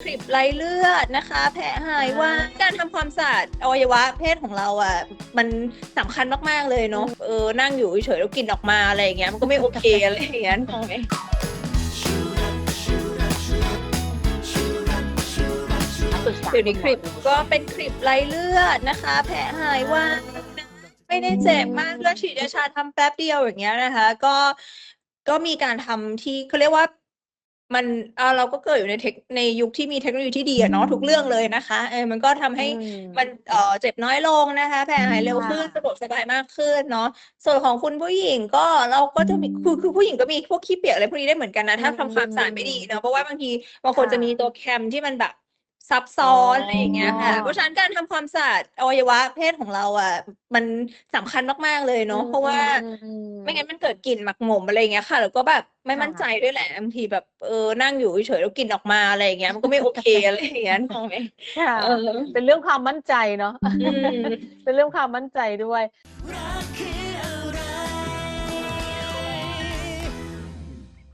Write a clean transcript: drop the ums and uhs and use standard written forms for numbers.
คลิปไรเลือดนะคะแผลหายว่าการทำความสะอาดอวัยวะเพศของเราอ่ะมันสำคัญมากๆเลยเนาะนั่งอยู่เฉยๆแล้วกลิ่นออกมาอะไรอย่างเงี้ยมันก็ไม่โอเคอะไรอย่างเงี้ยมองไหมเดี๋ยวนี้คลิปก็เป็นคลิปไรเลือดนะคะแผลหายว่าไม่ได้เจ็บมากเลือดฉีดยาชาทำแป๊บเดียวอย่างเงี้ยนะคะก็มีการทำที่เขาเรียกว่ามันเราก็เกิดอยู่ในยุคที่มีเทคโนโลยีที่ดีอะเนาะทุกเรื่องเลยนะคะมันก็ทำให้มันเจ็บน้อยลงนะคะแผลหายเร็วขึ้นสะดวกสบายมากขึ้นเนาะส่วนของคุณผู้หญิงก็เราก็จะมีคือผู้หญิงก็มีพวกขี้เปียกอะไรพวกนี้ได้เหมือนกันนะถ้าทำความสะอาดไม่ดีเนาะเพราะว่าบางคนจะมีตัวแคมที่มันแบบซับซ้อนอะไรอย่างเงี้ยค่ะเพราะฉะนั้นการทำความสะอาดอวัยวะเพศของเราอ่ะมันสำคัญมากๆเลยเนาะเพราะว่าไม่งั้นมันเกิดกลิ่นหมักหมมอะไรอย่างเงี้ยค่ะแล้วก็แบบไม่มั่นใจด้วยแหละบางทีแบบนั่งอยู่เฉยๆแล้วกลิ่นออกมาอะไรอย่างเงี้ยมันก็ไม่โอเคอะไรอย่างเงี้ยมองไหมค่ะเป็นเรื่องความมั่นใจเนาะ อืมเป็นเรื่องความมั่นใจด้วย